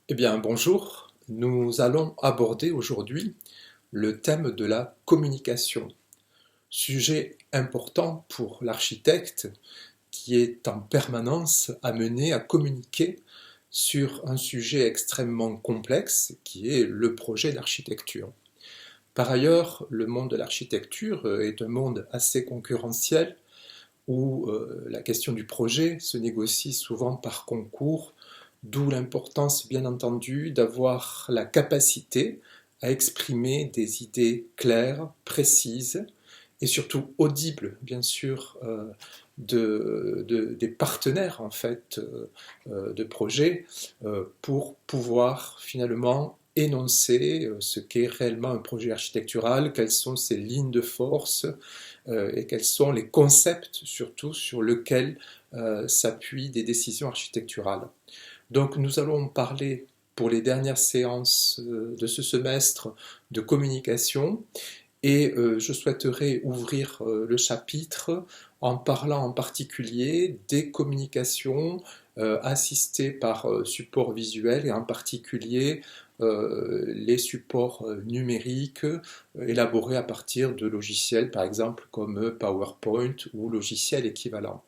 Eh bien, bonjour. Nous allons aborder aujourd'hui le thème de la communication, sujet important pour l'architecte qui est en permanence amené à communiquer sur un sujet extrêmement complexe qui est le projet d'architecture. Par ailleurs, le monde de l'architecture est un monde assez concurrentiel où la question du projet se négocie souvent par concours, d'où l'importance, bien entendu, d'avoir la capacité à exprimer des idées claires, précises et surtout audibles, bien sûr, des partenaires en fait de projet pour pouvoir finalement énoncer ce qu'est réellement un projet architectural, quelles sont ses lignes de force, et quels sont les concepts surtout sur lesquels s'appuient des décisions architecturales. Donc nous allons parler pour les dernières séances de ce semestre de communication et je souhaiterais ouvrir le chapitre en parlant en particulier des communications assistées par support visuel et en particulier les supports numériques élaborés à partir de logiciels par exemple comme PowerPoint ou logiciels équivalents.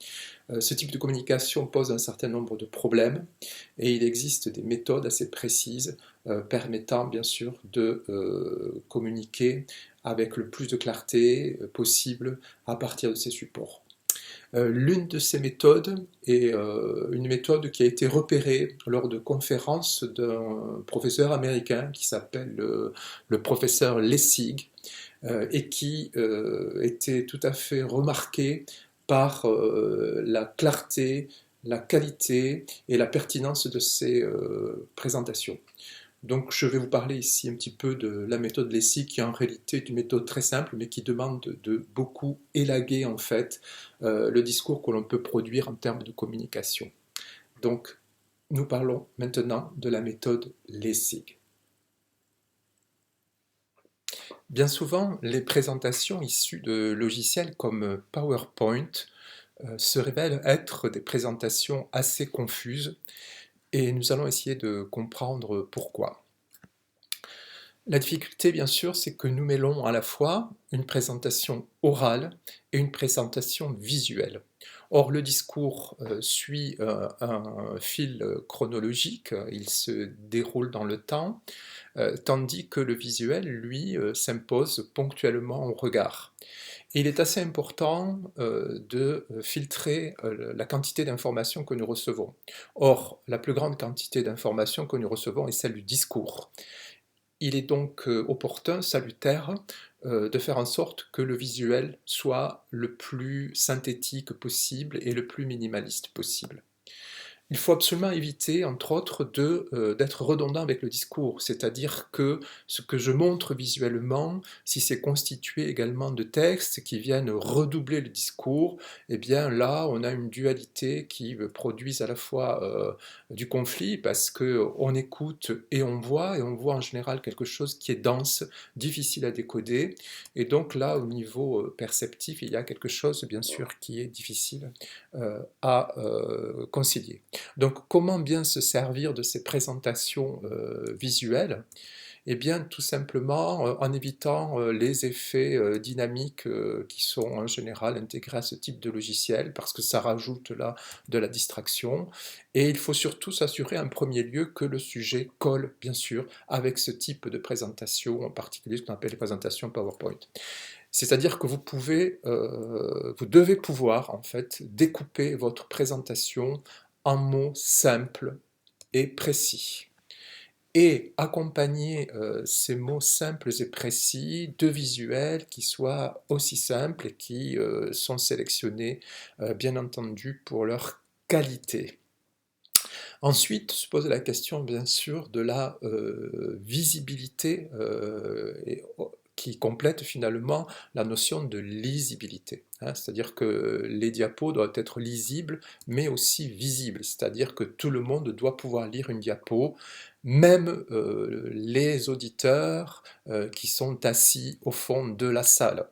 Ce type de communication pose un certain nombre de problèmes et il existe des méthodes assez précises permettant bien sûr de communiquer avec le plus de clarté possible à partir de ces supports. L'une de ces méthodes est une méthode qui a été repérée lors de conférences d'un professeur américain qui s'appelle le professeur Lessig et qui était tout à fait remarqué par la clarté, la qualité et la pertinence de ses présentations. Donc je vais vous parler ici un petit peu de la méthode Lessig qui en réalité est une méthode très simple mais qui demande de beaucoup élaguer en fait le discours que l'on peut produire en termes de communication. Donc nous parlons maintenant de la méthode Lessig. Bien souvent, les présentations issues de logiciels comme PowerPoint se révèlent être des présentations assez confuses et nous allons essayer de comprendre pourquoi. La difficulté, bien sûr, c'est que nous mêlons à la fois une présentation orale et une présentation visuelle. Or, le discours suit un fil chronologique, il se déroule dans le temps, tandis que le visuel, lui, s'impose ponctuellement au regard. Et il est assez important de filtrer la quantité d'informations que nous recevons. Or, la plus grande quantité d'informations que nous recevons est celle du discours. Il est donc opportun, salutaire, de faire en sorte que le visuel soit le plus synthétique possible et le plus minimaliste possible. Il faut absolument éviter, entre autres, d'être redondant avec le discours, c'est-à-dire que ce que je montre visuellement, si c'est constitué également de textes qui viennent redoubler le discours, eh bien là, on a une dualité qui produit à la fois du conflit, parce qu'on écoute et on voit en général quelque chose qui est dense, difficile à décoder, et donc là, au niveau perceptif, il y a quelque chose, bien sûr, qui est difficile à concilier. Donc comment bien se servir de ces présentations visuelles? Eh bien tout simplement en évitant les effets dynamiques qui sont en général intégrés à ce type de logiciel parce que ça rajoute là de la distraction et il faut surtout s'assurer en premier lieu que le sujet colle bien sûr avec ce type de présentation, en particulier ce qu'on appelle les présentations PowerPoint. C'est-à-dire que vous devez pouvoir en fait découper votre présentation en mots simples et précis. Et accompagner ces mots simples et précis de visuels qui soient aussi simples et qui sont sélectionnés, bien entendu, pour leur qualité. Ensuite se pose la question, bien sûr, de la visibilité qui complète finalement la notion de lisibilité. hein, c'est-à-dire que les diapos doivent être lisibles, mais aussi visibles, c'est-à-dire que tout le monde doit pouvoir lire une diapo, même les auditeurs qui sont assis au fond de la salle.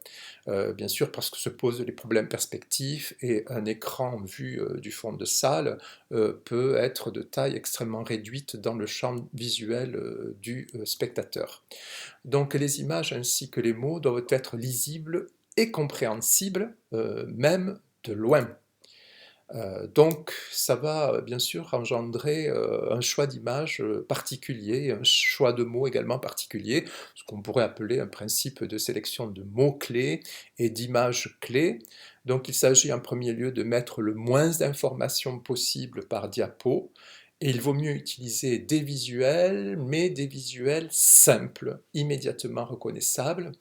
Bien sûr, parce que se posent les problèmes perspectifs et un écran vu du fond de salle peut être de taille extrêmement réduite dans le champ visuel du spectateur. Donc les images ainsi que les mots doivent être lisibles et compréhensibles, même de loin. Donc ça va bien sûr engendrer un choix d'images particulier, un choix de mots également particulier, ce qu'on pourrait appeler un principe de sélection de mots-clés et d'images clés. Donc il s'agit en premier lieu de mettre le moins d'informations possible par diapo, et il vaut mieux utiliser des visuels, mais des visuels simples, immédiatement reconnaissables,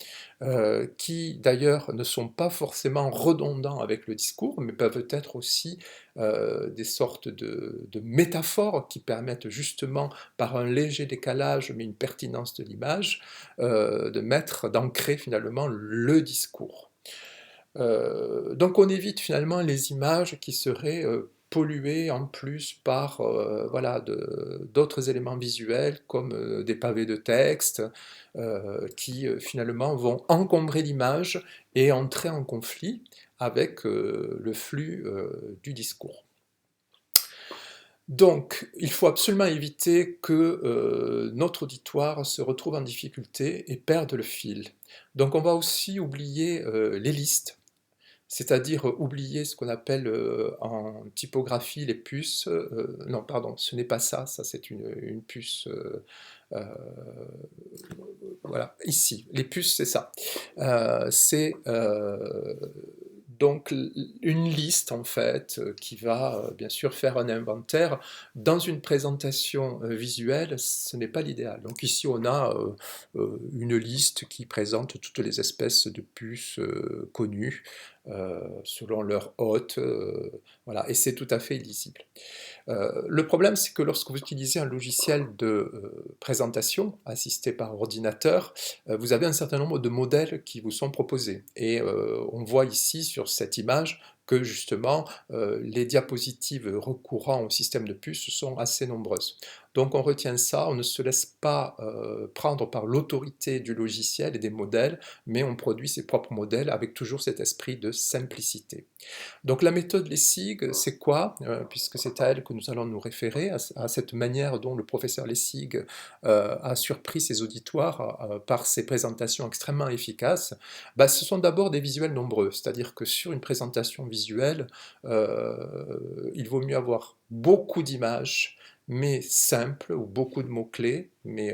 qui d'ailleurs ne sont pas forcément redondants avec le discours, mais peuvent être aussi des sortes de métaphores qui permettent justement, par un léger décalage, mais une pertinence de l'image, d'ancrer finalement le discours. Donc on évite finalement les images qui seraient polluées en plus par voilà, d'autres éléments visuels comme des pavés de texte qui finalement vont encombrer l'image et entrer en conflit avec le flux du discours. Donc, il faut absolument éviter que notre auditoire se retrouve en difficulté et perde le fil. Donc, on va aussi oublier les listes, c'est-à-dire oublier ce qu'on appelle en typographie les puces. Non, pardon, ce n'est pas ça, ça c'est une puce. Euh, voilà, ici, les puces, c'est ça. C'est donc une liste en fait qui va bien sûr faire un inventaire. Dans une présentation visuelle, ce n'est pas l'idéal. Donc ici on a une liste qui présente toutes les espèces de puces connues selon leur hôte, voilà, et c'est tout à fait illisible. Le problème, c'est que lorsque vous utilisez un logiciel de présentation assisté par ordinateur, vous avez un certain nombre de modèles qui vous sont proposés. Et on voit ici sur cette image que justement les diapositives recourant au système de puces sont assez nombreuses. Donc on retient ça, on ne se laisse pas prendre par l'autorité du logiciel et des modèles, mais on produit ses propres modèles avec toujours cet esprit de simplicité. Donc la méthode Lessig, c'est quoi? Puisque c'est à elle que nous allons nous référer, à cette manière dont le professeur Lessig a surpris ses auditoires par ses présentations extrêmement efficaces. Bah, ce sont d'abord des visuels nombreux, c'est-à-dire que sur une présentation visuelle, il vaut mieux avoir beaucoup d'images, mais simples, ou beaucoup de mots-clés, mais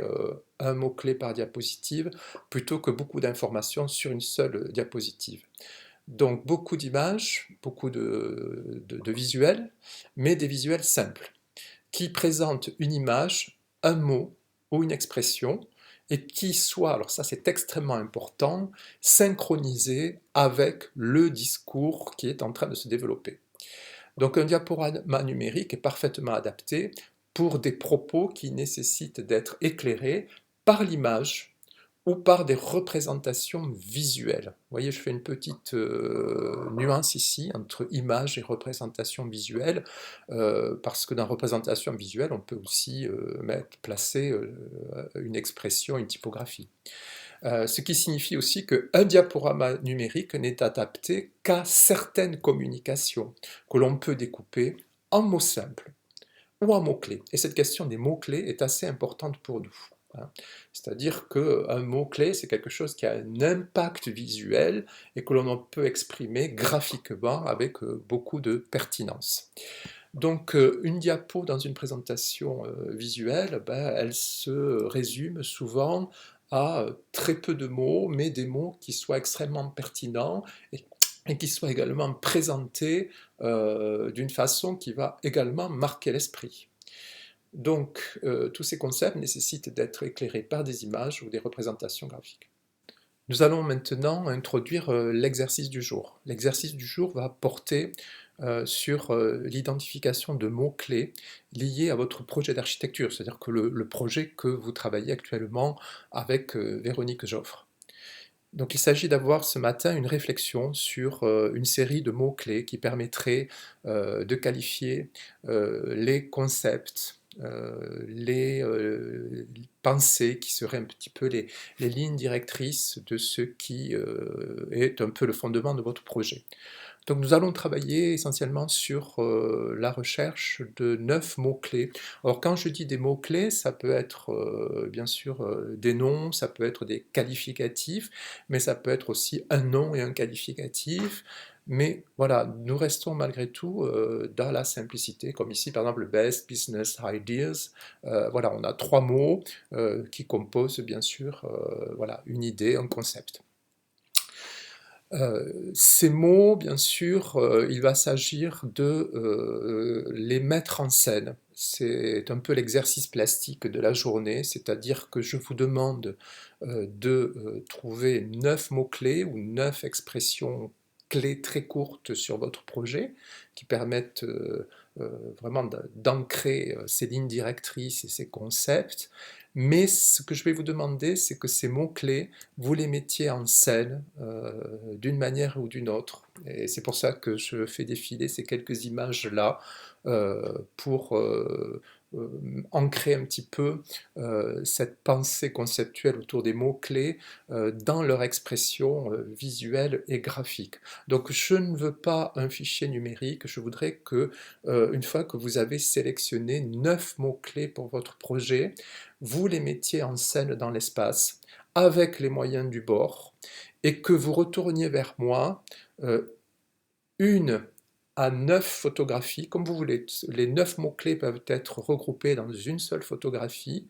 un mot-clé par diapositive, plutôt que beaucoup d'informations sur une seule diapositive. Donc beaucoup d'images, beaucoup de visuels, mais des visuels simples, qui présentent une image, un mot ou une expression, et qui soient, alors ça c'est extrêmement important, synchronisés avec le discours qui est en train de se développer. Donc un diaporama numérique est parfaitement adapté pour des propos qui nécessitent d'être éclairés par l'image ou par des représentations visuelles. Vous voyez, je fais une petite nuance ici entre image et représentation visuelle, parce que dans représentation visuelle, on peut aussi placer une expression, une typographie. Ce qui signifie aussi qu'un diaporama numérique n'est adapté qu'à certaines communications que l'on peut découper en mots simples ou en mots-clés. Et cette question des mots-clés est assez importante pour nous. C'est-à-dire qu'un mot-clé, c'est quelque chose qui a un impact visuel et que l'on peut exprimer graphiquement avec beaucoup de pertinence. Donc une diapo dans une présentation visuelle, ben, elle se résume souvent à très peu de mots, mais des mots qui soient extrêmement pertinents et qui soient également présentés d'une façon qui va également marquer l'esprit. Donc, tous ces concepts nécessitent d'être éclairés par des images ou des représentations graphiques. Nous allons maintenant introduire l'exercice du jour. L'exercice du jour va porter sur l'identification de mots-clés liés à votre projet d'architecture, c'est-à-dire que le projet que vous travaillez actuellement avec Véronique Joffre. Donc il s'agit d'avoir ce matin une réflexion sur une série de mots-clés qui permettraient de qualifier les concepts, les pensées qui seraient un petit peu les lignes directrices de ce qui est un peu le fondement de votre projet. Donc nous allons travailler essentiellement sur la recherche de 9 mots-clés. Alors quand je dis des mots-clés, ça peut être bien sûr des noms, ça peut être des qualificatifs, mais ça peut être aussi un nom et un qualificatif. Mais voilà, nous restons malgré tout dans la simplicité, comme ici par exemple best business ideas. Voilà, on a 3 mots qui composent bien sûr voilà, une idée, un concept. Ces mots, bien sûr, il va s'agir de les mettre en scène. C'est un peu l'exercice plastique de la journée, c'est-à-dire que je vous demande de trouver 9 mots-clés ou 9 expressions clés très courtes sur votre projet qui permettent euh, vraiment d'ancrer ces lignes directrices et ces concepts. Mais ce que je vais vous demander, c'est que ces mots-clés, vous les mettiez en scène d'une manière ou d'une autre. Et c'est pour ça que je fais défiler ces quelques images-là pour ancrer un petit peu cette pensée conceptuelle autour des mots-clés dans leur expression visuelle et graphique. Donc je ne veux pas un fichier numérique, je voudrais que, une fois que vous avez sélectionné 9 mots-clés pour votre projet, vous les mettiez en scène dans l'espace avec les moyens du bord et que vous retourniez vers moi une à 9 photographies, comme vous voulez. Les 9 mots-clés peuvent être regroupés dans une seule photographie,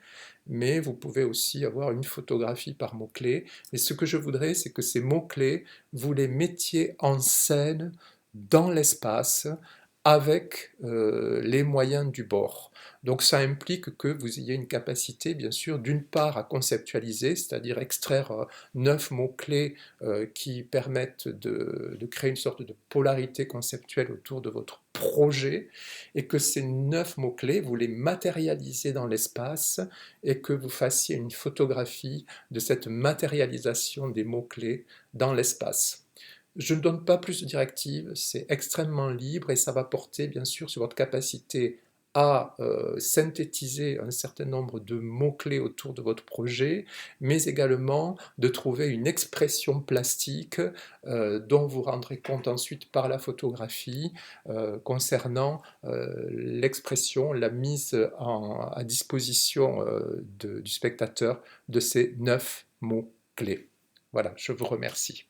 mais vous pouvez aussi avoir une photographie par mot-clé. Et ce que je voudrais, c'est que ces mots-clés, vous les mettiez en scène dans l'espace avec les moyens du bord. Donc ça implique que vous ayez une capacité, bien sûr, d'une part à conceptualiser, c'est-à-dire extraire 9 mots-clés qui permettent de créer une sorte de polarité conceptuelle autour de votre projet, et que ces 9 mots-clés, vous les matérialisez dans l'espace, et que vous fassiez une photographie de cette matérialisation des mots-clés dans l'espace. Je ne donne pas plus de directives, c'est extrêmement libre et ça va porter bien sûr sur votre capacité à synthétiser un certain nombre de mots-clés autour de votre projet, mais également de trouver une expression plastique dont vous rendrez compte ensuite par la photographie concernant l'expression, la mise à disposition du spectateur de ces 9 mots-clés. Voilà, je vous remercie.